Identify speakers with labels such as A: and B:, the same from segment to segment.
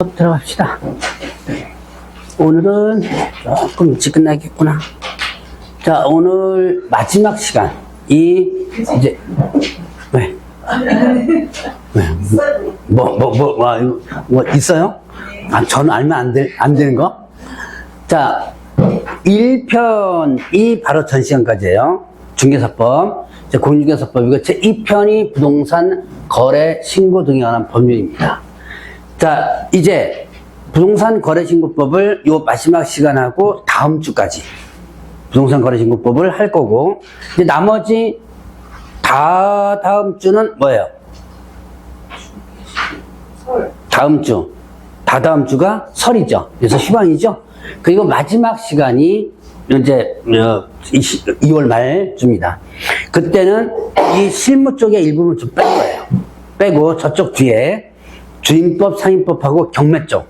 A: 수업 들어갑시다. 오늘은 조금 일찍 끝나겠구나. 자, 오늘 마지막 시간. 이제, 왜? 왜? 뭐 있어요? 아, 저는 알면 안 되는 거? 자, 1편이 바로 전 시간까지예요. 중개사법. 공인중개사법이고, 제 2편이 부동산 거래 신고 등에 관한 법률입니다. 자, 이제 부동산 거래 신고법을 요 마지막 시간하고 다음 주까지 부동산 거래 신고법을 할 거고, 이제 나머지 다음 주는 뭐예요? 다음 주가 설이죠. 그래서 휴방이죠. 그리고 마지막 시간이 이제 2월 말쯤이다. 그때는 이 실무 쪽의 일부분을 좀 뺄 거예요. 빼고 저쪽 뒤에 주임법, 상임법하고 경매 쪽,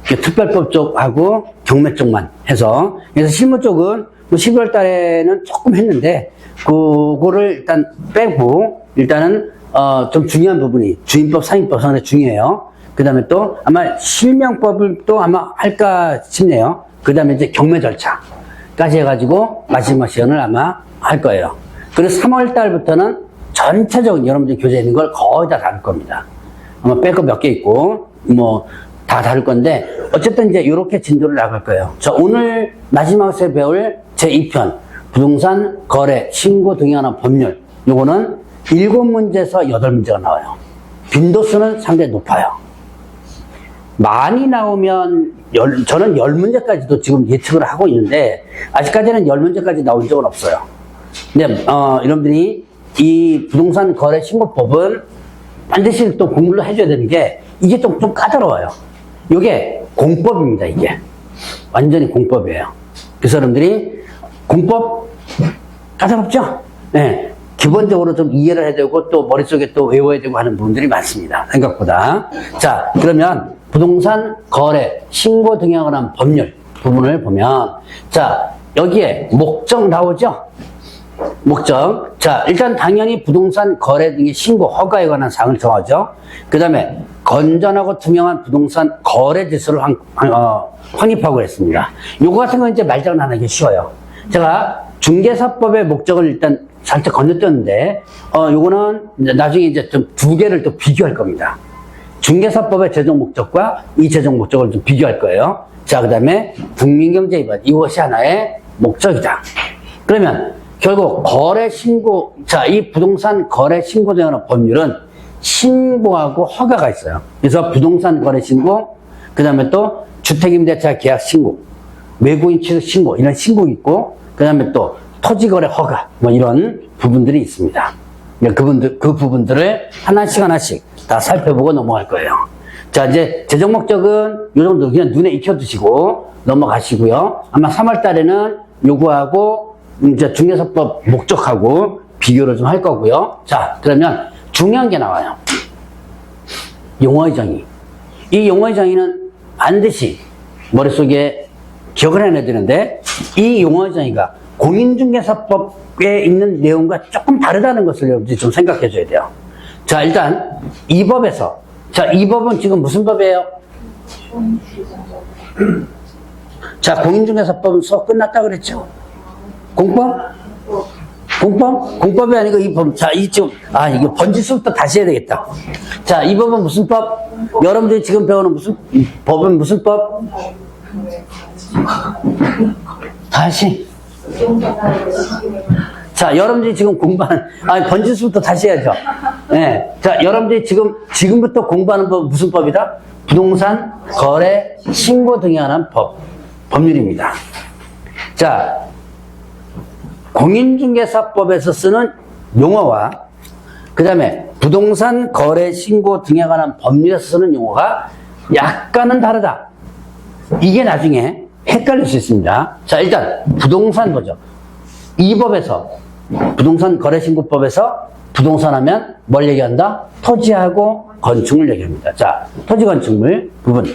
A: 특별법 쪽하고 경매 쪽만 해서, 그래서 실무 쪽은 12월 달에는 조금 했는데 그거를 일단 빼고, 일단은 좀 중요한 부분이 주임법, 상임법 상당히 중요해요. 그 다음에 또 아마 실명법을 또 아마 할까 싶네요. 그 다음에 이제 경매 절차까지 해가지고 마지막 시간을 아마 할 거예요. 그래서 3월 달부터는 전체적인 여러분들이 교재있는 걸 거의 다 다룰 겁니다. 아마 뺄 거 몇 개 있고 뭐 다 다룰 건데, 어쨌든 이제 이렇게 진도를 나갈 거예요. 자, 오늘 마지막에 배울 제2편 부동산 거래 신고 등에 관한 법률, 요거는 7문제에서 8문제가 나와요. 빈도수는 상당히 높아요. 많이 나오면 저는 10문제까지도 지금 예측을 하고 있는데, 아직까지는 10문제까지 나온 적은 없어요. 근데 여러분들이 이 부동산 거래 신고법은 반드시 또 공부를 해줘야 되는 게, 이게 좀 까다로워요. 이게 공법입니다. 이게 완전히 공법이에요. 그래서 여러분들이 공법 까다롭죠? 네. 기본적으로 좀 이해를 해야 되고 또 머릿속에 또 외워야 되고 하는 부분들이 많습니다. 생각보다. 자, 그러면 부동산 거래 신고 등에 관한 법률 부분을 보면, 자, 여기에 목적 나오죠? 목적. 자, 일단 당연히 부동산 거래 등의 신고 허가에 관한 사항을 정하죠. 그 다음에 건전하고 투명한 부동산 거래 질서를 확립하고 했습니다. 요거 같은 건 이제 말장난 하기 쉬워요. 제가 중개사법의 목적을 일단 살짝 건너뛰었는데, 요거는 나중에 이제 좀 두 개를 또 비교할 겁니다. 중개사법의 제정 목적과 이 제정 목적을 좀 비교할 거예요. 자, 그 다음에 국민경제 위반, 이것이 하나의 목적이다. 그러면 결국 거래 신고, 자, 이 부동산 거래 신고 등에 관한 법률은 신고하고 허가가 있어요. 그래서 부동산 거래 신고, 그 다음에 또 주택임대차 계약 신고, 외국인 취득 신고, 이런 신고가 있고, 그 다음에 또 토지거래 허가, 뭐 이런 부분들이 있습니다. 그 부분들을 하나씩 다 살펴보고 넘어갈 거예요. 자, 이제 제정 목적은 이 정도 그냥 눈에 익혀두시고 넘어가시고요. 아마 3월 달에는 요거하고 이제 중개사법 목적하고 비교를 좀 할 거고요. 자, 그러면 중요한 게 나와요. 용어의 정의. 이 용어의 정의는 반드시 머릿속에 기억을 해내야 되는데, 이 용어의 정의가 공인중개사법에 있는 내용과 조금 다르다는 것을 여러분들이 좀 생각해 줘야 돼요. 자, 일단 이 법에서, 자, 이 법은 지금 무슨 법이에요? 자, 공인중개사법은 수업 끝났다 그랬죠? 공법? 공법이 아니고 이 법. 자, 이거 번지수부터 다시 해야 되겠다. 자, 이 법은 무슨 법? 여러분들이 지금 배우는 법은 무슨 법? 다시. 자, 여러분들이 지금 공부하는, 번지수부터 다시 해야죠. 네. 자, 여러분들이 지금부터 공부하는 법은 무슨 법이다? 부동산 거래 신고 등에 관한 법률입니다. 자, 공인중개사법에서 쓰는 용어와 그 다음에 부동산 거래 신고 등에 관한 법률에서 쓰는 용어가 약간은 다르다. 이게 나중에 헷갈릴 수 있습니다. 자, 일단 부동산 보죠. 이 법에서 부동산 거래 신고법에서 부동산 하면 뭘 얘기한다? 토지하고 건축물 얘기합니다. 자, 토지 건축물 부분.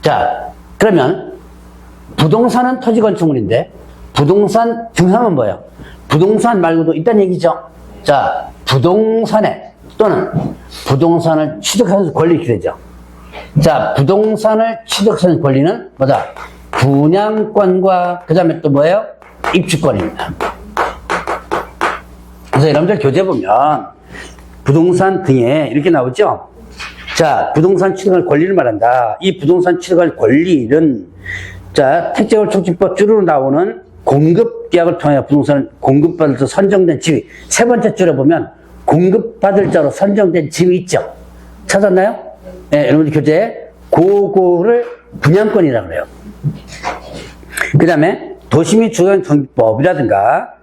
A: 자, 그러면 부동산은 토지 건축물인데 부동산 증상은 뭐예요? 부동산 말고도 있다는 얘기죠. 자, 부동산에 또는 부동산을 취득하는 권리 이렇게 되죠. 자, 부동산을 취득하는 권리는 뭐다? 분양권과 그 다음에 또 뭐예요? 입주권입니다. 그래서 여러분들 교재 보면 부동산 등에 이렇게 나오죠? 자, 부동산 취득할 권리를 말한다. 이 부동산 취득할 권리는 자, 택지개발촉진법 줄로 나오는 공급계약을 통해 부동산을 공급받을 때 선정된 지위. 세 번째 줄에 보면 공급받을 자로 선정된 지위 있죠? 찾았나요? 네, 여러분들 교재에 그거를 분양권이라고 그래요. 그 다음에 도시및 주거정비법이라든가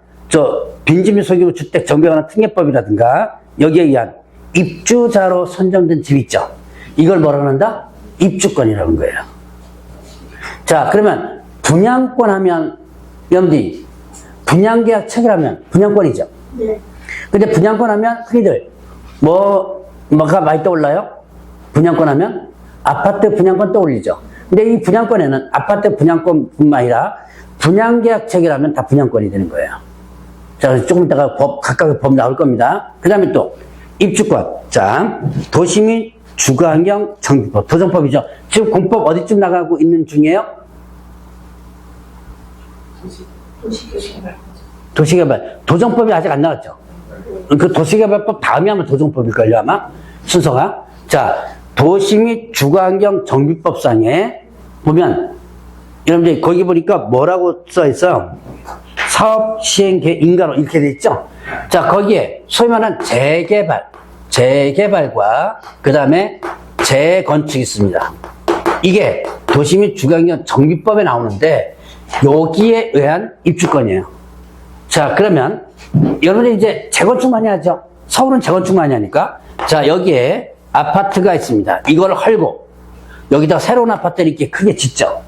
A: 빈집 및 소규모 주택 정비관한 특례법이라든가 여기에 의한 입주자로 선정된 집 있죠. 이걸 뭐라고 한다? 입주권이라는 거예요. 자, 그러면 분양권 하면 여러분들이 분양계약 체결하면 분양권이죠. 네. 근데 분양권 하면 흔히들 뭐가 많이 떠올라요? 분양권 하면 아파트 분양권 떠올리죠. 근데 이 분양권에는 아파트 분양권뿐만 아니라 분양계약 체결하면 다 분양권이 되는 거예요. 자, 그래서 조금 이따가 각각의 법 나올 겁니다. 그 다음에 또 입주권. 자, 도시 및 주거환경 정비법, 도정법이죠. 지금 공법 어디쯤 나가고 있는 중이에요? 도시개발. 도정법이 아직 안 나왔죠. 그 도시개발법 다음에 하면 도정법일걸요, 아마? 순서가. 자, 도시 및 주거환경 정비법상에 보면, 여러분들 거기 보니까 뭐라고 써있어? 사업 시행 인가로 이렇게 돼 있죠? 자, 거기에 소위 말하는 재개발과 그 다음에 재건축이 있습니다. 이게 도시 및 주거환경 정비법에 나오는데 여기에 의한 입주권이에요. 자, 그러면 여러분들 이제 재건축 많이 하죠? 서울은 재건축 많이 하니까 자, 여기에 아파트가 있습니다. 이걸 헐고 여기다가 새로운 아파트를 이렇게 크게 짓죠.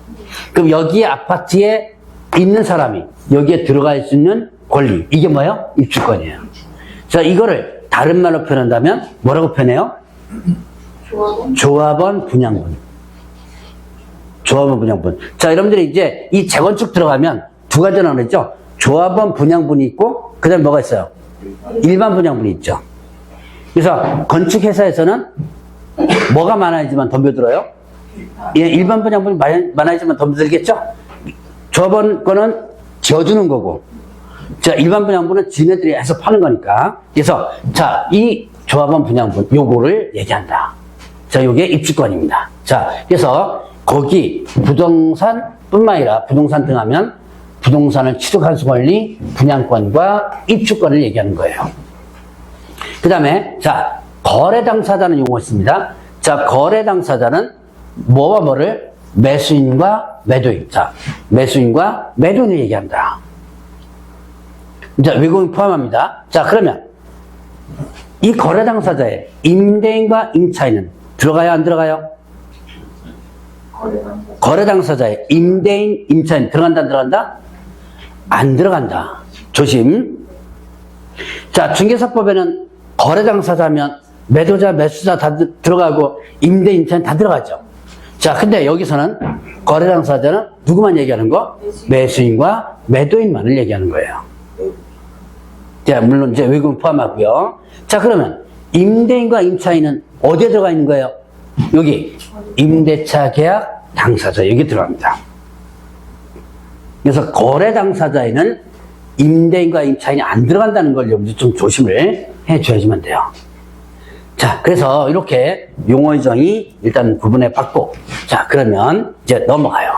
A: 그럼 여기에 아파트에 있는 사람이 여기에 들어갈 수 있는 권리, 이게 뭐예요? 입주권이에요. 자, 이거를 다른 말로 표현한다면 뭐라고 표현해요? 조합원 분양분. 조합원 분양분. 자, 여러분들이 이제 이 재건축 들어가면 두 가지 나오죠. 조합원 분양분이 있고 그 다음에 뭐가 있어요? 일반 분양분이 있죠. 그래서 건축회사에서는 뭐가 많아지만 덤벼들어요? 예, 일반 분양분이 많아지만 덤벼들겠죠? 조합원 거는 지어주는 거고, 자, 일반 분양분은 지네들이 해서 파는 거니까. 그래서, 자, 이 조합원 분양분, 요거를 얘기한다. 자, 요게 입주권입니다. 자, 그래서 거기 부동산 뿐만 아니라 부동산 등 하면 부동산을 취득할 수 권리, 분양권과 입주권을 얘기하는 거예요. 그 다음에, 자, 거래 당사자는 요거 있습니다. 자, 거래 당사자는 뭐와 뭐를? 매수인과 매도인. 자, 매수인과 매도인을 얘기한다. 자, 외국인 포함합니다. 자, 그러면 이 거래 당사자의 임대인과 임차인은 들어가요, 안 들어가요? 거래 당사자의 임대인, 임차인 들어간다, 안 들어간다? 안 들어간다. 조심. 자, 중개사법에는 거래 당사자면 매도자, 매수자 다 들어가고 임대인, 임차인 다 들어가죠. 자, 근데 여기서는 거래 당사자는 누구만 얘기하는 거? 매수인과 매도인만을 얘기하는 거예요. 자, 물론 이제 외국인 포함하고요. 자, 그러면 임대인과 임차인은 어디에 들어가 있는 거예요? 여기 임대차 계약 당사자 여기 들어갑니다. 그래서 거래 당사자에는 임대인과 임차인이 안 들어간다는 걸 여러분들 좀 조심을 해줘야지만 돼요. 자, 그래서 이렇게 용어의 정의 일단 구분해 봤고, 자, 그러면 이제 넘어가요.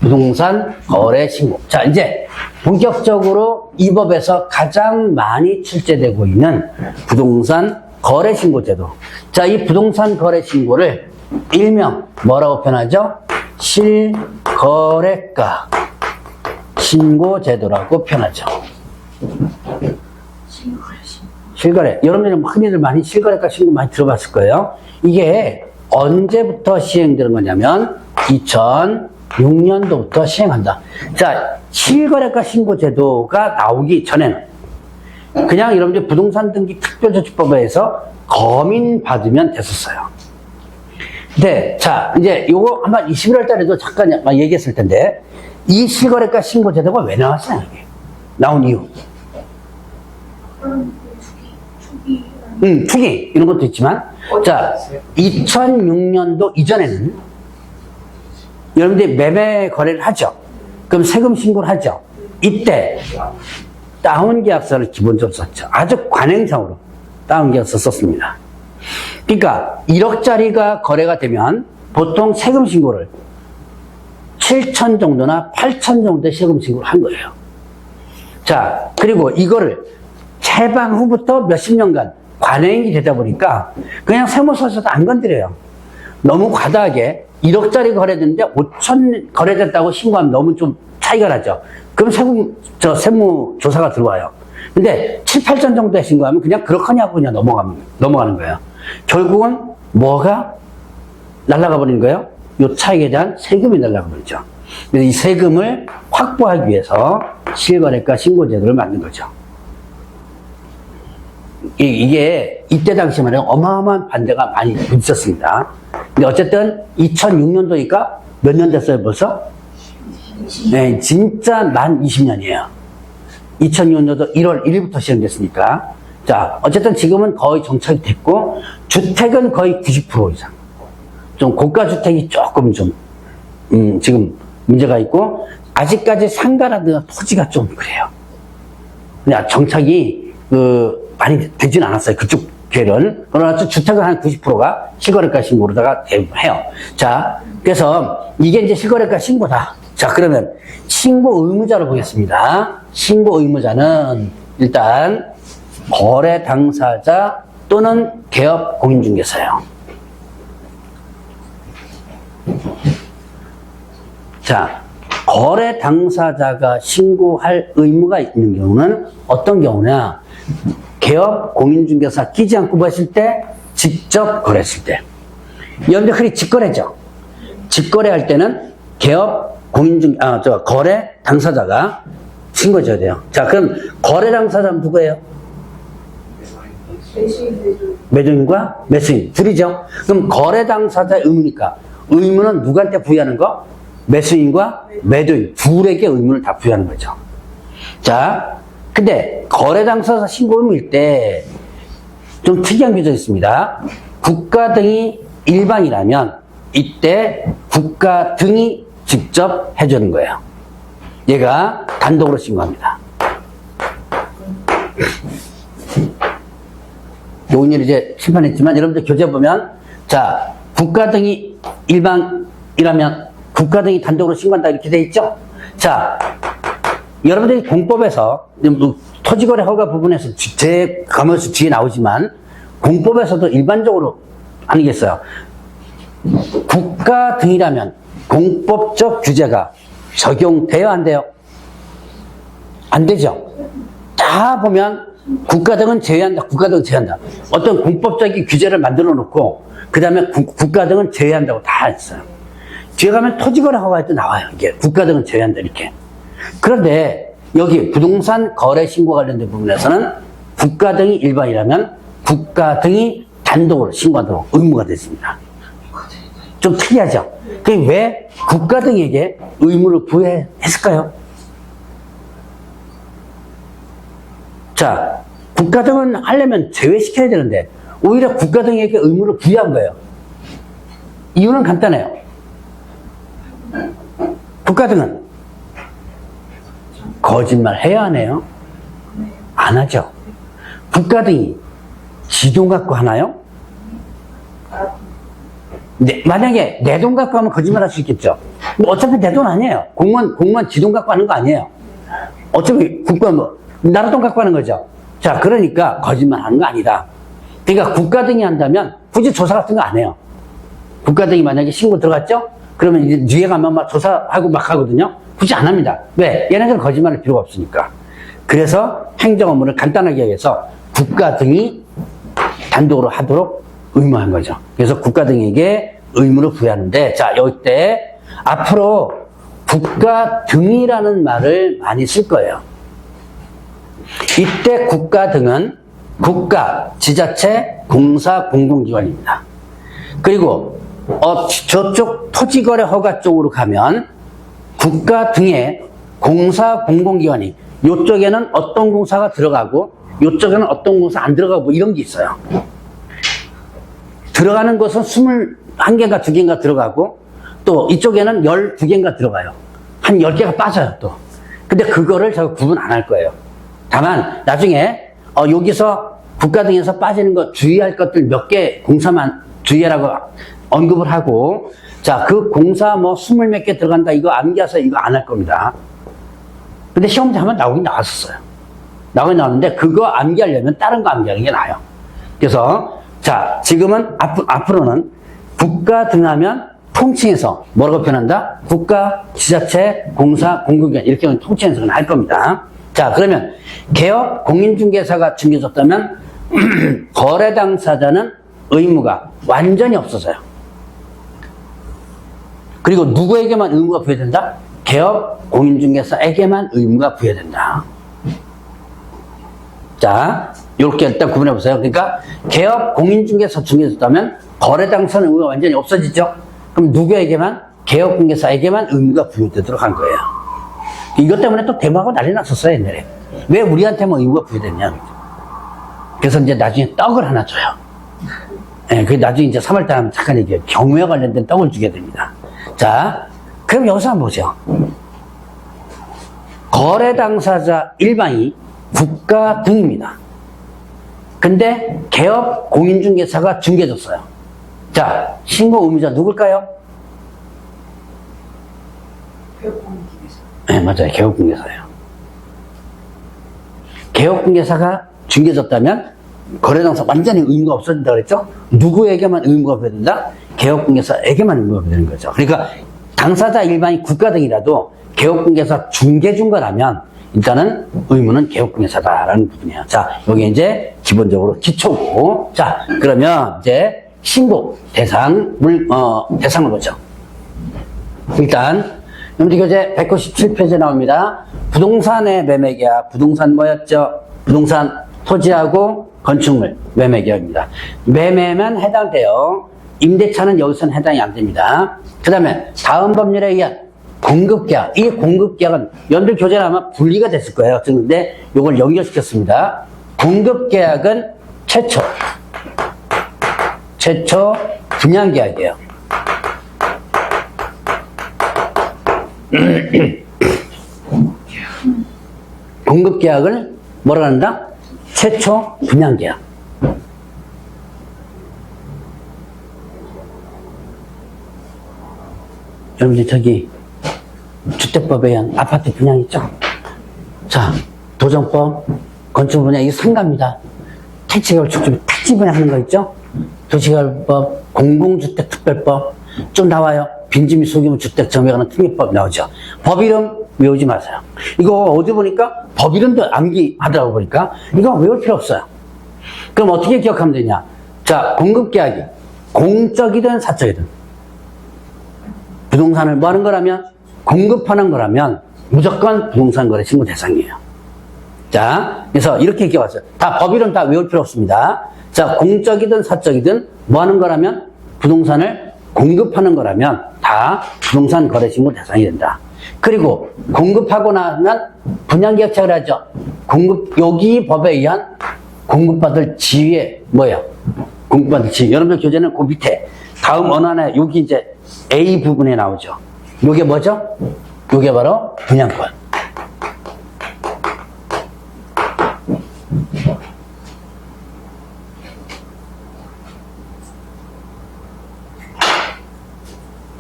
A: 부동산 거래 신고. 자, 이제 본격적으로 이 법에서 가장 많이 출제되고 있는 부동산 거래 신고 제도. 자, 이 부동산 거래 신고를 일명 뭐라고 표현하죠? 실거래가 신고 제도라고 표현하죠. 실거래. 여러분들은 흔히들 많이 실거래가 신고 많이 들어봤을 거예요. 이게 언제부터 시행되는 거냐면 2006년도부터 시행한다. 자, 실거래가 신고 제도가 나오기 전에는 그냥 여러분들 부동산 등기 특별조치법에 의해서 검인 받으면 됐었어요. 네, 자, 이제 요거 아마 11월 달에도 잠깐 얘기했을 텐데 이 실거래가 신고 제도가 왜 나왔어요? 이게 나온 이유. 투기 이런 것도 있지만 자 2006년도 이전에는 여러분들이 매매 거래를 하죠. 그럼 세금 신고를 하죠. 이때 다운 계약서를 기본적으로 썼죠. 아주 관행상으로 다운 계약서 썼습니다. 그러니까 1억짜리가 거래가 되면 보통 세금 신고를 7천 정도나 8천 정도의 세금 신고를 한 거예요. 자, 그리고 이거를 채방 후부터 몇십 년간 관행이 되다 보니까 그냥 세무서에서도 안 건드려요. 너무 과다하게 1억짜리 거래됐는데 5천 거래됐다고 신고하면 너무 좀 차이가 나죠. 그럼 세무조사가 들어와요. 근데 7, 8천 정도에 신고하면 그냥 그렇거냐고 그냥 넘어가는 거예요. 결국은 뭐가 날아가 버리는 거예요? 이 차익에 대한 세금이 날아가 버리죠. 그래서 이 세금을 확보하기 위해서 실거래가 신고제도를 만든 거죠. 이게 이때 당시 말에 어마어마한 반대가 많이 있었습니다. 근데 어쨌든 2006년도니까 몇 년 됐어요 벌써? 네, 진짜 만 20년이에요. 2006년도 1월 1일부터 시행됐으니까. 자, 어쨌든 지금은 거의 정착이 됐고, 주택은 거의 90% 이상. 좀 고가주택이 조금 지금 문제가 있고, 아직까지 상가라든가 토지가 좀 그래요. 그냥 정착이, 많이 되진 않았어요. 그쪽 계열은. 그러나 주택은 한 90%가 실거래가 신고로다가 해요. 자, 그래서 이게 이제 실거래가 신고다. 자, 그러면 신고 의무자로 보겠습니다. 신고 의무자는 일단 거래 당사자 또는 개업 공인중개사예요. 자, 거래 당사자가 신고할 의무가 있는 경우는 어떤 경우냐? 개업 공인중개사 끼지 않고 봤을 때, 직접 거래했을 때. 여러분들 흔히 직거래죠. 직거래할 때는 개업 거래 당사자가 신고져야 돼요. 자, 그럼 거래 당사자는 누구예요? 매도인과 매수인 둘이죠. 그럼 거래 당사자의 의무니까 의무는 누구한테 부여하는 거? 매수인과 매도인 둘에게 의무를 다 부여하는 거죠. 자, 근데 거래 당사자 신고 의무일 때 좀 특이한 규정이 있습니다. 국가 등이 일반이라면 이때 국가 등이 직접 해주는 거예요. 얘가 단독으로 신고합니다. 요건 이제 심판했지만 여러분들 교재 보면 자, 국가 등이 일반이라면 국가 등이 단독으로 신고한다 이렇게 돼 있죠. 자, 여러분들이 공법에서 토지거래 허가 부분에서 제 과목에서 뒤에 나오지만 공법에서도 일반적으로 하는 게 있어요. 국가 등이라면 공법적 규제가 적용돼요, 안 돼요? 안 되죠. 다 보면 국가 등은 제외한다, 국가 등은 제외한다. 어떤 공법적인 규제를 만들어 놓고 그 다음에 국가 등은 제외한다고 다 했어요. 뒤에 가면 토지거래 허가에도 나와요. 이게 국가 등은 제외한다 이렇게. 그런데 여기 부동산 거래 신고 관련된 부분에서는 국가 등이 일반이라면 국가 등이 단독으로 신고하도록 의무가 됐습니다. 좀 특이하죠? 그게 왜 국가 등에게 의무를 부여했을까요? 자, 국가 등은 하려면 제외시켜야 되는데 오히려 국가 등에게 의무를 부여한 거예요. 이유는 간단해요. 국가 등은 거짓말 해야 하네요? 안 하죠. 국가 등이 지돈 갖고 하나요? 네, 만약에 내 돈 갖고 하면 거짓말 할 수 있겠죠. 근데 어차피 내 돈 아니에요. 공무원 지돈 갖고 하는 거 아니에요. 어차피 국가 나라 돈 갖고 하는 거죠. 자, 그러니까 거짓말 하는 거 아니다. 그러니까 국가 등이 한다면 굳이 조사 같은 거 안 해요. 국가 등이 만약에 신고 들어갔죠? 그러면 이제 뒤에 가면 막 조사하고 막 하거든요. 굳이 안 합니다. 왜? 얘네들은 거짓말할 필요가 없으니까. 그래서 행정 업무를 간단하게 해서 국가 등이 단독으로 하도록 의무한 거죠. 그래서 국가 등에게 의무를 부여하는데, 자, 여기 때 앞으로 국가 등이라는 말을 많이 쓸 거예요. 이때 국가 등은 국가, 지자체, 공사, 공공기관입니다. 그리고 저쪽 토지거래 허가 쪽으로 가면 국가 등의 공사, 공공기관이 이쪽에는 어떤 공사가 들어가고 이쪽에는 어떤 곳은 안 들어가고 뭐 이런 게 있어요. 들어가는 것은 21개인가 2개인가 들어가고 또 이쪽에는 12개인가 들어가요. 한 10개가 빠져요 또. 근데 그거를 제가 구분 안 할 거예요. 다만 나중에 여기서 국가 등에서 빠지는 거 주의할 것들 몇 개 공사만 주의하라고 언급을 하고 자, 그 공사 뭐 20몇 개 들어간다 이거 암기해서 이거 안 할 겁니다. 근데 시험 문제 한번 나오긴 나왔었어요. 나오긴 나왔는데 그거 암기하려면 다른 거 암기하는 게 나아요. 그래서 자, 지금은 앞으로는 국가 등하면 통칭해서 뭐라고 표현한다? 국가, 지자체, 공사, 공공기관 이렇게 통칭해서 할 겁니다. 자, 그러면 개업 공인중개사가 중개졌다면 거래 당사자는 의무가 완전히 없어져요. 그리고 누구에게만 의무가 부여된다? 개업 공인중개사에게만 의무가 부여된다. 자, 이렇게 일단 구분해 보세요. 그러니까 개업 공인중개사 중개졌다면 거래 당사자는 의무가 완전히 없어지죠. 그럼 누구에게만? 개업 공개사에게만 의무가 부여되도록 한 거예요. 이것 때문에 또 대모하고 난리 났었어요, 옛날에. 왜 우리한테만 의무가 부여됐냐. 그래서 이제 나중에 떡을 하나 줘요. 예, 그 나중에 이제 3월달에 하면 잠깐 얘기해요. 경우에 관련된 떡을 주게 됩니다. 자, 그럼 여기서 한번 보죠. 거래 당사자 일반이 국가 등입니다. 근데 개업 공인중개사가 중개졌어요. 자, 신고 의무자 누굴까요?
B: 개업공인중개사.
A: 네, 맞아요. 개업공개사예요. 개업공개사가 중개졌다면 거래당사 완전히 의무가 없어진다 그랬죠? 누구에게만 의무가 부여된다? 개업공개사에게만 의무가 부여되는 거죠. 그러니까 당사자 일반이 국가 등이라도 개업공개사 중개준 거라면 일단은 의무는 개업공개사다라는 부분이에요. 자, 여기 이제 기본적으로 기초고. 자, 그러면 이제 신고 대상을 보죠. 일단 여러분들 교재 197페이지에 나옵니다. 부동산의 매매계약, 부동산 뭐였죠? 부동산 토지하고 건축물 매매계약입니다. 매매만 해당돼요. 임대차는 여기서는 해당이 안 됩니다. 그 다음에 다음 법률에 의한 공급계약. 이 공급계약은 여러분들 교재는 아마 분리가 됐을 거예요. 근데 이걸 연결시켰습니다. 공급계약은 최초 분양계약이에요. 공급계약을 뭐라 한다? 최초 분양계약. 여러분들 저기 주택법에 의한 아파트 분양 있죠? 자, 도정법, 건축 분양 이게 상가입니다. 택지개발 축집, 택지 분양하는 거 있죠? 도시개발법, 공공주택특별법 좀 나와요. 빈지 및 소규모 주택 정비하는 특례법 나오죠. 법 이름 외우지 마세요. 이거 어디 보니까 법 이름도 암기하더라고 보니까 이거 외울 필요 없어요. 그럼 어떻게 기억하면 되냐? 자, 공급계약이 공적이든 사적이든 부동산을 뭐 하는 거라면 공급하는 거라면 무조건 부동산 거래 신고 대상이에요. 자, 그래서 이렇게 기억하세요. 다 법 이름 다 외울 필요 없습니다. 자, 공적이든 사적이든 뭐 하는 거라면 부동산을 공급하는 거라면 다 부동산 거래 신고 대상이 된다. 그리고 공급하고 나면 분양계약체를 하죠. 여기 법에 의한 공급받을 지위에 뭐예요? 공급받을 지위. 여러분들 교재는 그 밑에 다음 어느 하나 여기 이제 A 부분에 나오죠. 요게 뭐죠? 요게 바로 분양권.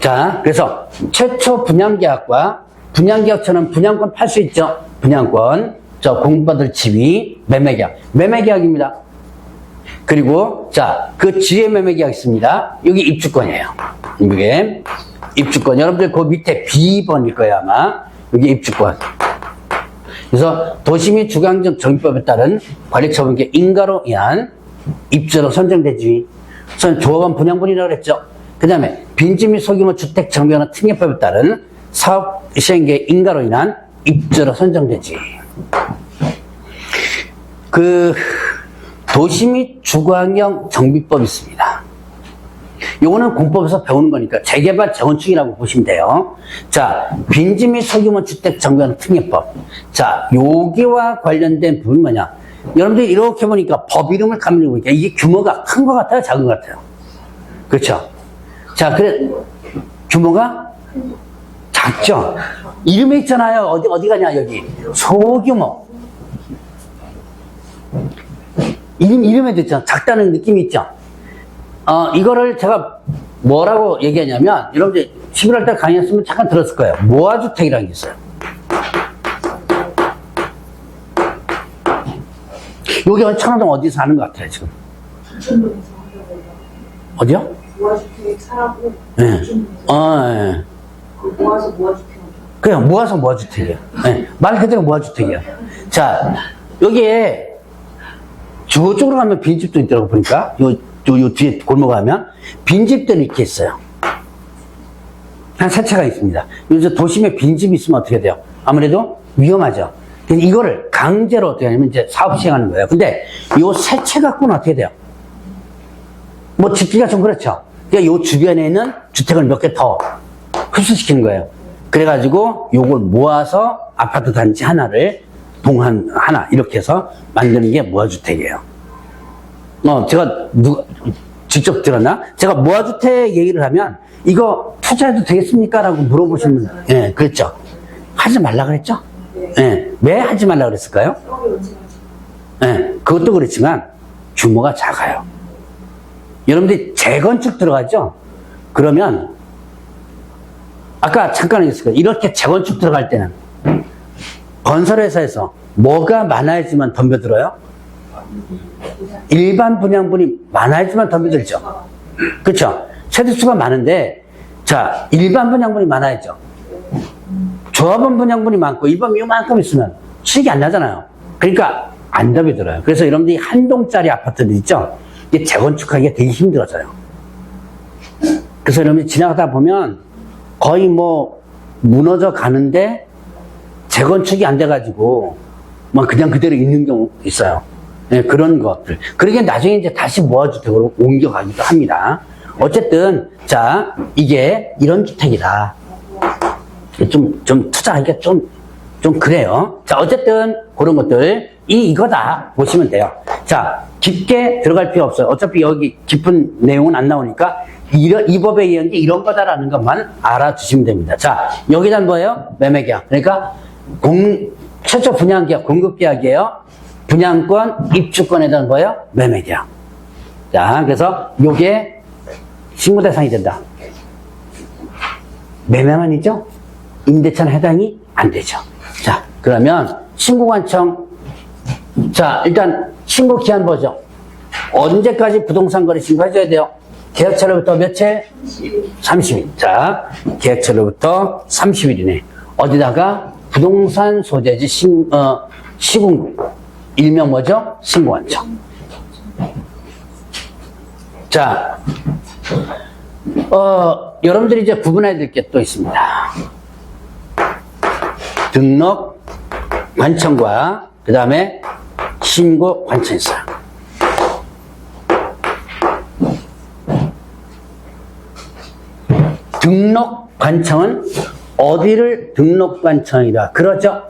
A: 자, 그래서 최초 분양계약과 분양계약처는 분양권 팔 수 있죠. 분양권, 공급받을 지위, 매매계약. 매매계약입니다. 그리고 자, 그 지혜 매매계약 있습니다. 여기 입주권이에요. 이게 입주권. 여러분들 그 밑에 B번일 거예요 아마. 여기 입주권. 그래서 도시 및 주거환경 정비법에 따른 관리처분계 인가로 인한 입주로 선정되지. 우선 조합원 분양분이라고 그랬죠. 그 다음에 빈지 및 소규모 주택 정비하는 특례법에 따른 사업 시행계 인가로 인한 입주로 선정되지. 그 도시 및 주거환경 정비법이 있습니다. 요거는 공법에서 배우는 거니까 재개발 재건축이라고 보시면 돼요. 자, 빈지 및 소규모 주택 정비하는 특례법. 자, 여기와 관련된 부분이 뭐냐? 여러분들이 이렇게 보니까 법 이름을 가만히 보니까 이게 규모가 큰 것 같아요? 작은 것 같아요? 그렇죠? 자, 그래, 규모가 작죠? 이름에 있잖아요. 어디 가냐, 여기. 소규모. 이름에도 있잖아. 작다는 느낌이 있죠? 이거를 제가 뭐라고 얘기하냐면, 여러분들 11월 달 강의했으면 잠깐 들었을 거예요. 모아주택이라는 게 있어요. 여기 천안동 어디서 하는 것 같아요, 지금?
B: 부천동에서
A: 어디요?
B: 모아주택 사라고
A: 네.
B: 부천동에서
A: 네.
B: 그 모아서 모아주택
A: 그냥 모아서 모아주택이에요. 네. 말 그대로 모아주택이에요. 자, 여기에 저쪽으로 가면 빈집도 있더라고 보니까. 요 뒤에 골목 가면 빈집들이 이렇게 있어요. 한 세 채가 있습니다. 요새 도심에 빈집이 있으면 어떻게 돼요? 아무래도 위험하죠. 그래서 이거를 강제로 어떻게 하냐면 이제 사업 시행하는 거예요. 근데 요 세 채 갖고는 어떻게 돼요? 뭐 짓기가 좀 그렇죠. 그러니까 요 주변에 있는 주택을 몇 개 더 흡수시키는 거예요. 그래가지고 요걸 모아서 아파트 단지 하나를 동한 하나 이렇게 해서 만드는 게 모아주택이에요. 제가 직접 들었나? 제가 모아주택 얘기를 하면 이거 투자해도 되겠습니까? 라고 물어보시는 분, 예, 그랬죠. 하지 말라 그랬죠? 예, 왜 하지 말라 그랬을까요? 예, 그것도 그렇지만 규모가 작아요. 여러분들이 재건축 들어가죠? 그러면 아까 잠깐 얘기했을 거예요. 이렇게 재건축 들어갈 때는 건설회사에서 뭐가 많아야지만 덤벼들어요? 일반 분양분이 많아야지만 덤벼들죠. 그렇죠? 세대수가 많은데 자, 일반 분양분이 많아야죠. 조합원 분양분이 많고 일반 이만큼 있으면 수익이 안 나잖아요. 그러니까 안 덤벼들어요. 그래서 여러분들이 한 동짜리 아파트들 있죠? 이게 재건축하기가 되게 힘들어져요. 그래서 여러분이 지나가다 보면 거의 뭐 무너져 가는데 재건축이 안 돼가지고 뭐 그냥 그대로 있는 경우 있어요. 네, 그런 것들. 그러게 나중에 이제 다시 모아주택으로 옮겨가기도 합니다. 어쨌든 자, 이게 이런 주택이다. 좀 투자하기가 좀 그래요. 자, 어쨌든 그런 것들 이거다 보시면 돼요. 자, 깊게 들어갈 필요 없어요. 어차피 여기 깊은 내용은 안 나오니까 이 법에 의한 게 이런 거다라는 것만 알아주시면 됩니다. 자, 여기는 뭐예요? 매매계약. 그러니까 최초 분양계약, 공급계약이에요. 분양권, 입주권에 대한 뭐예요? 매매계약. 자, 그래서 요게 신고 대상이 된다. 매매만이죠? 임대차는 해당이 안 되죠. 자, 그러면 신고관청. 자, 일단 신고 기한 보죠. 언제까지 부동산 거래 신고해줘야 돼요? 계약처로부터 며칠? 30일. 자, 계약처로부터 30일이네. 어디다가? 부동산 소재지 시군구. 일명 뭐죠? 신고관청. 자, 여러분들이 이제 구분해야 될 게 또 있습니다. 등록 관청과 그 다음에 신고 관청이 있어요. 등록 관청은 어디를 등록 관청이라 그러죠?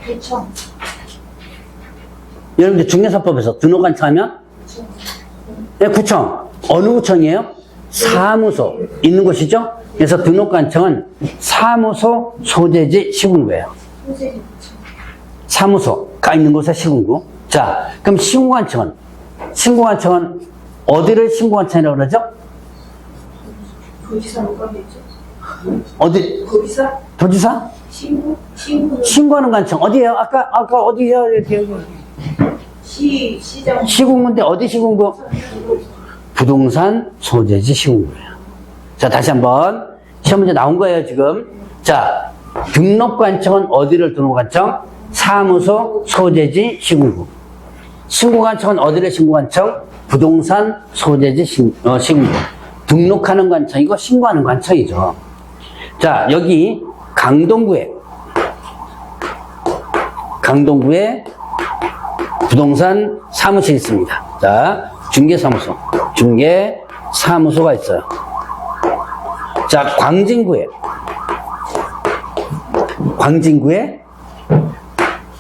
B: 구청.
A: 여러분들 중개사법에서 등록 관청하면 네, 구청. 어느 구청이에요? 사무소 있는 곳이죠? 그래서 등록 관청은 사무소 소재지 시군구예요.
B: 소재지 구청.
A: 사무소가 있는 곳에 시군구. 자, 그럼 신고관청은 어디를 신고관청이라고 그러죠?
B: 도지사 뭐가 되죠?
A: 어디?
B: 도지사?
A: 도지사? 신고하는 관청 어디예요? 아까 어디요? 이렇게
B: 시장.
A: 시군구인데 어디 시군구? 부동산 소재지 시군구예요. 자, 다시 한번 시험 문제 나온 거예요 지금. 자, 등록관청은 어디를 등록관청? 사무소 소재지 시군구. 신고관청은 어디를 신고관청? 부동산 소재지 시군구. 등록하는 관청, 이거 신고하는 관청이죠. 자, 여기 강동구에 부동산 사무실이 있습니다. 자, 중개사무소가 있어요. 자, 광진구에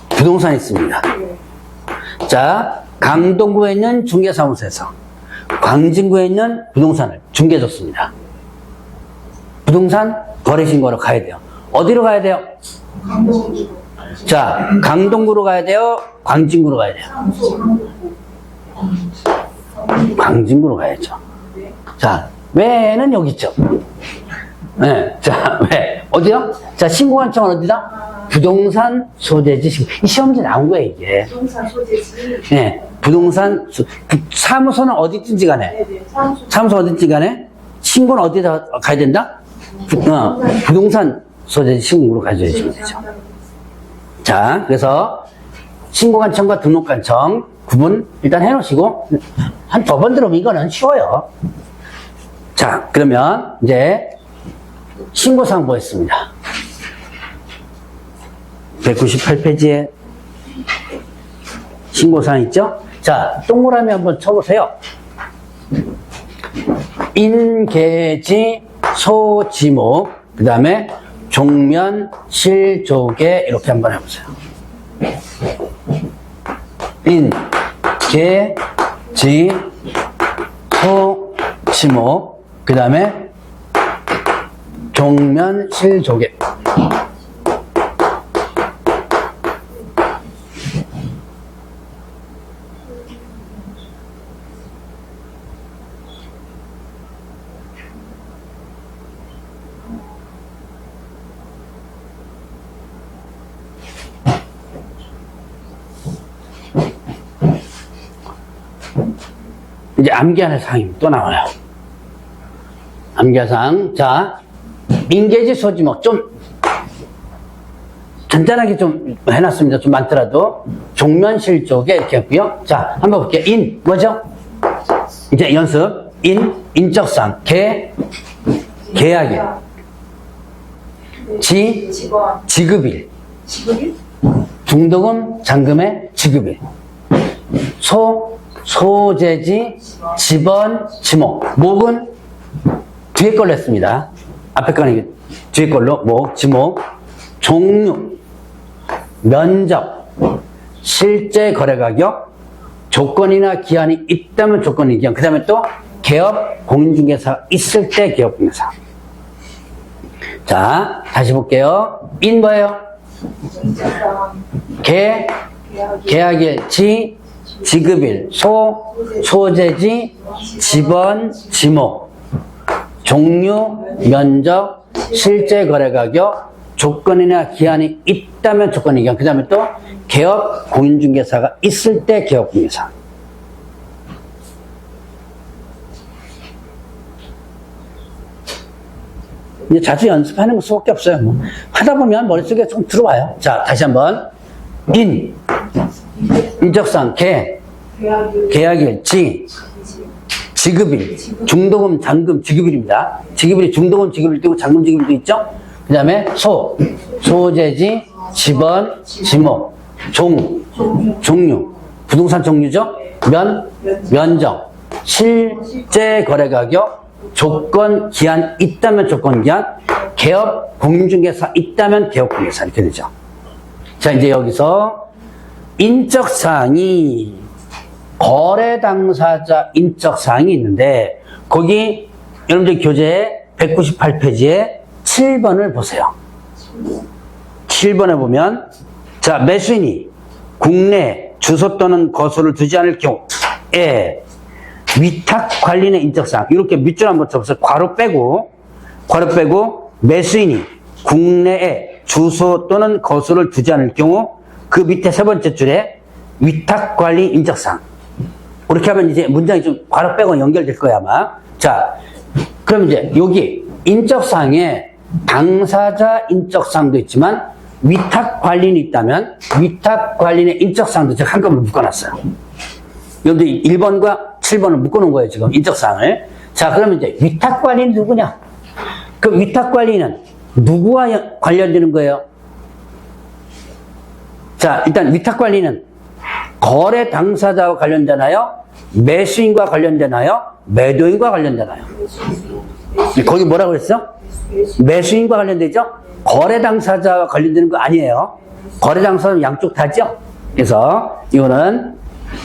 A: 부동산이 있습니다. 자, 강동구에 있는 중개사무소에서 광진구에 있는 부동산을 중개해줬습니다. 부동산 거래신고로 가야 돼요. 어디로 가야 돼요? 자, 강동구로 가야 돼요? 광진구로 가야 돼요? 광진구로 가야죠. 자, 왜는 여기 있죠. 네, 자, 왜? 어디요? 자, 신고관청은 어디다? 부동산 소재지. 이 시험 문제 나온 거예요, 이게.
B: 부동산 소재지.
A: 네, 부동산, 그 사무소는 어디든지 간에.
B: 네네.
A: 사무소 어디든지 간에 신고는 어디다 가야 된다? 부동산 소재지 신고로 가져야죠. 되죠. 자, 그래서 신고관청과 등록관청 구분 일단 해놓으시고 한 두 번 들으면 이거는 쉬워요. 자, 그러면 이제 신고사항 보겠습니다. 198페이지에 신고사항 있죠? 자, 동그라미 한번 쳐보세요. 인계지 소지목 그 다음에 종면 실조개 이렇게 한번 해보세요. 인계지 소지목 그 다음에 종면 실조개. 이제 암기하는 사항이 또 나와요. 암기할 사항. 자, 인계지 소지목 좀 간단하게 좀 해놨습니다. 좀 많더라도 종면실 쪽에 이렇게 했고요. 자, 한번 볼게요. 인 뭐죠? 이제 연습. 인적상. 계약일. 지급일.
B: 지급일?
A: 중도금 잔금의 지급일. 소재지 지번 지목. 목은 뒤에 걸로 했습니다. 앞에 거는 뒤에 걸로 목 지목. 종류 면적 실제 거래 가격 조건이나 기한이 있다면 조건이 기한 그 다음에 또 개업 공인중개사 있을 때 개업 공인중개사. 자, 다시 볼게요. 인 뭐예요? 계약일 지급일 소재지 지번 지목 종류 면적 실제 거래 가격 조건이나 기한이 있다면 조건이 기한 그 다음에 또 개업 공인중개사가 있을 때 개업 공인중개사. 이제 자주 연습하는 것 수밖에 없어요. 뭐. 하다 보면 머릿속에 좀 들어와요. 자, 다시 한번. 인적상, 계약일, 지급일, 중도금, 잔금, 지급일입니다. 지급일이 중도금, 지급일 되고 잔금, 지급일도 있죠? 그 다음에 소재지, 지번, 지목, 종류, 부동산 종류죠? 면적, 실제 거래 가격, 조건, 기한 있다면 조건, 기한, 개업, 공인중개사 있다면 개업, 공인중개사 이렇게 되죠. 자, 이제 여기서 인적사항이 거래 당사자 인적사항이 있는데 거기 여러분들 교재 198페이지에 7번을 보세요. 7번에 보면 자, 매수인이 국내 주소 또는 거소를 두지 않을 경우에 위탁관리인의 인적사항 이렇게 밑줄 한번 쳐보세요. 괄호 빼고 매수인이 국내에 주소 또는 거소를 두지 않을 경우 그 밑에 세 번째 줄에 위탁관리 인적사항 그렇게 하면 이제 문장이 좀 괄호 빼고 연결될 거야 아마. 자, 그럼 이제 여기 인적사항에 당사자 인적사항도 있지만 위탁관리인이 있다면 위탁관리인의 인적사항도 제가 한꺼번에 묶어놨어요. 여러분들 1번과 7번을 묶어놓은 거예요 지금 인적사항을. 자, 그러면 이제 위탁관리인은 누구냐? 그 위탁관리인은 누구와 관련되는 거예요? 자, 일단 위탁관리는 거래 당사자와 관련되나요? 매수인과 관련되나요? 매도인과 관련되나요? 거기 뭐라고 그랬어? 매수인과 관련되죠? 거래 당사자와 관련되는 거 아니에요. 거래 당사자는 양쪽 다죠? 그래서 이거는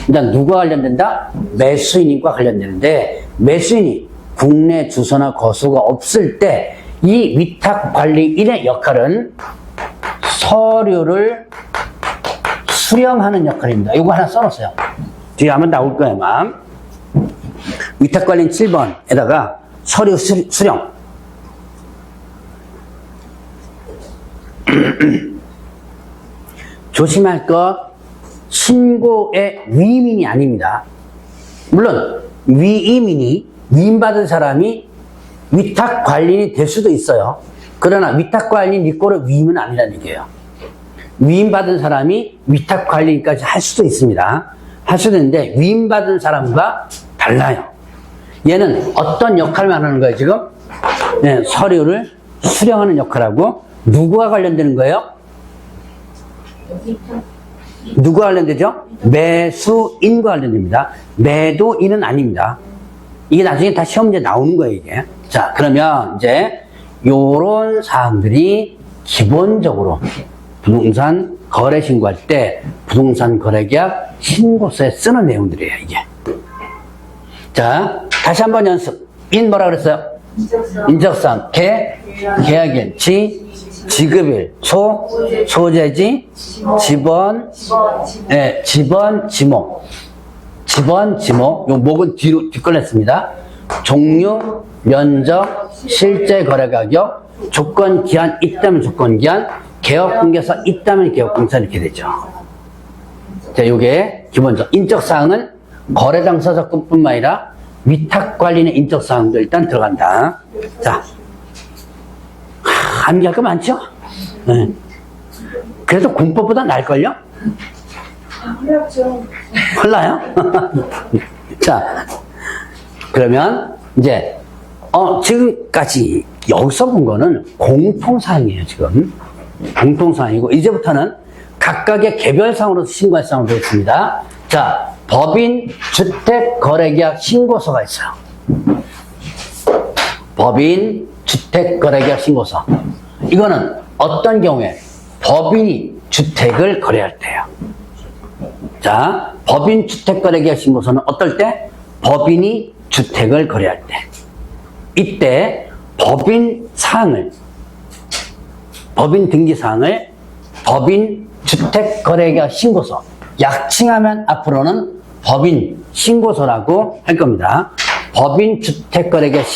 A: 일단 누가 관련된다? 매수인과 관련되는데, 매수인이 국내 주소나 거수가 없을 때 이 위탁관리인의 역할은 서류를 수령하는 역할입니다. 이거 하나 써놓으세요. 뒤에 한번 나올 거예요, 아마. 위탁관리인 7번에다가 서류 수령. 조심할 것, 신고의 위임인이 아닙니다. 물론 위임받은 사람이 위탁관리인이 될 수도 있어요. 그러나 위탁관리인 이꼴의 위임은 아니라는 얘기예요. 위임받은 사람이 위탁관리인까지 할 수도 있습니다. 할 수도 있는데 위임받은 사람과 달라요. 얘는 어떤 역할을 하는 거예요, 지금? 네, 서류를 수령하는 역할하고 누구와 관련되는 거예요? 누구와 관련되죠? 매수인과 관련됩니다. 매도인은 아닙니다. 이게 나중에 다 시험 문제 나오는 거예요, 이게. 자, 그러면 이제 요런 사항들이 기본적으로 부동산 거래 신고할 때 부동산 거래계약 신고서에 쓰는 내용들이에요, 이게. 자, 다시 한번 연습. 인 뭐라 그랬어요? 인적사항, 계약일, 지급일, 소재지, 지번, 지목, 요 목은 뒷걸렸습니다. 종류, 면적, 실제 거래 가격, 조건 기한 있다면 조건 기한, 개업 공개서 있다면 개업 공개서 이렇게 되죠. 자, 요게 기본적. 인적 사항은 거래 당사 조건뿐만 아니라 위탁 관리의 인적 사항도 일단 들어간다. 자, 암기할 거 많죠? 네. 그래도 공법보다 나을걸요?
B: 어렵죠.
A: 몰라요? 자, 그러면 이제 지금까지 여기서 본 거는 공통사항이에요, 지금. 공통사항이고 이제부터는 각각의 개별사항으로 신고할 사항으로 되겠습니다. 자, 법인 주택거래계약 신고서가 있어요. 법인 주택거래계약 신고서. 이거는 어떤 경우에 법인이 주택을 거래할 때요. 자, 법인 주택거래계약 신고서는 어떨 때? 법인이 주택을 거래할 때. 이때 법인 사항을, 법인 등기사항을 법인 주택거래계약 신고서, 약칭하면 앞으로는 법인 신고서라고 할 겁니다. 법인 주택거래계약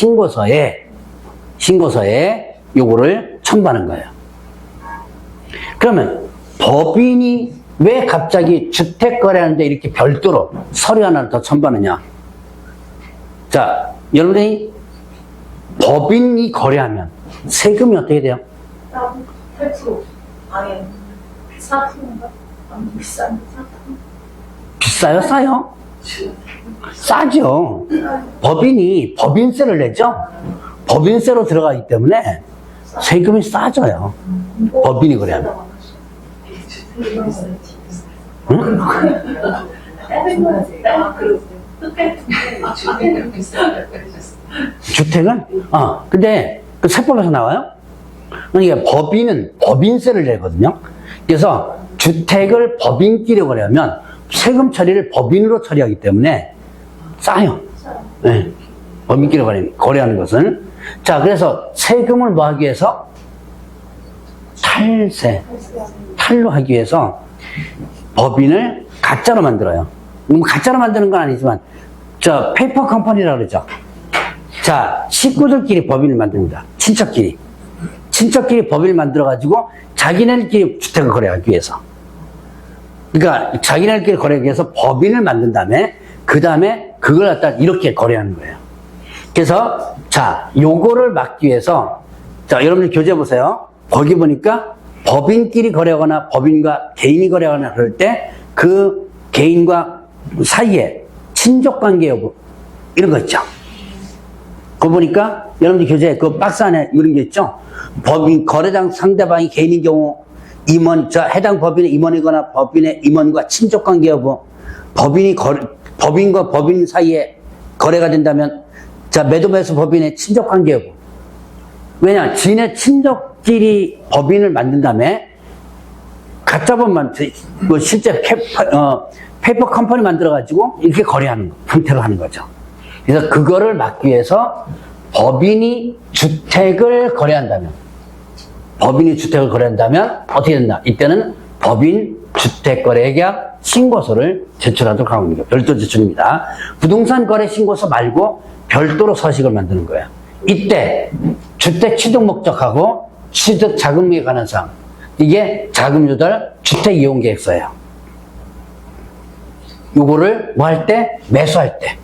A: 신고서에 요거를 첨부하는 거예요. 그러면 법인이 왜 갑자기 주택거래하는데 이렇게 별도로 서류 하나를 더 첨부하느냐? 자, 여러분이 법인이 거래하면 세금이 어떻게 돼요?
B: 8%. 아니, 4%인가? 비싼데 4%.
A: 비싸요? 싸요? 싸죠. 법인이 법인세를 내죠? 법인세로 들어가기 때문에 세금이 싸져요. 법인이 거래하면. 응? 주택은? 근데 그 세법에서 나와요? 그러니까 법인은 법인세를 내거든요. 그래서 주택을 법인끼리 거래하면 세금 처리를 법인으로 처리하기 때문에 싸요. 네. 법인끼리 거래하는 것은. 자, 그래서 세금을 뭐 하기 위해서? 탈로 하기 위해서 법인을 가짜로 만들어요. 가짜로 만드는 건 아니지만, 페이퍼 컴퍼니라고 그러죠. 자, 식구들끼리 법인을 만듭니다. 친척끼리 법인을 만들어가지고 자기네들끼리 주택을 거래하기 위해서. 그러니까 자기네들끼리 거래하기 위해서 법인을 만든 다음에 그 다음에 그걸 갖다 이렇게 거래하는 거예요. 그래서 자, 요거를 막기 위해서 여러분들 교재 보세요. 거기 보니까 법인끼리 거래하거나 법인과 개인이 거래하거나 그럴 때 그 개인과 사이에 친족관계 여부 이런 거 있죠. 그거 보니까 여러분들 교재에 그 박스 안에 이런 게 있죠. 법인 거래당 상대방이 개인인 경우 해당 법인의 임원이거나 법인의 임원과 친족관계 여부, 법인과 법인 사이에 거래가 된다면 매도 매수 법인의 친족관계 여부. 왜냐, 지네 친족끼리 법인을 만든 다음에 가짜법만 실제 페이퍼 컴퍼니 만들어가지고 이렇게 거래하는 형태로 하는 거죠. 그래서 그거를 막기 위해서 법인이 주택을 거래한다면 어떻게 된다? 이때는 법인 주택거래계약 신고서를 제출하도록 하는 겁니다. 별도 제출입니다. 부동산 거래 신고서 말고 별도로 서식을 만드는 거예요. 이때 주택 취득 목적하고 취득 자금에 관한 사항, 이게 자금 조달 주택 이용 계획서예요. 요거를 뭐 할 때? 매수할 때.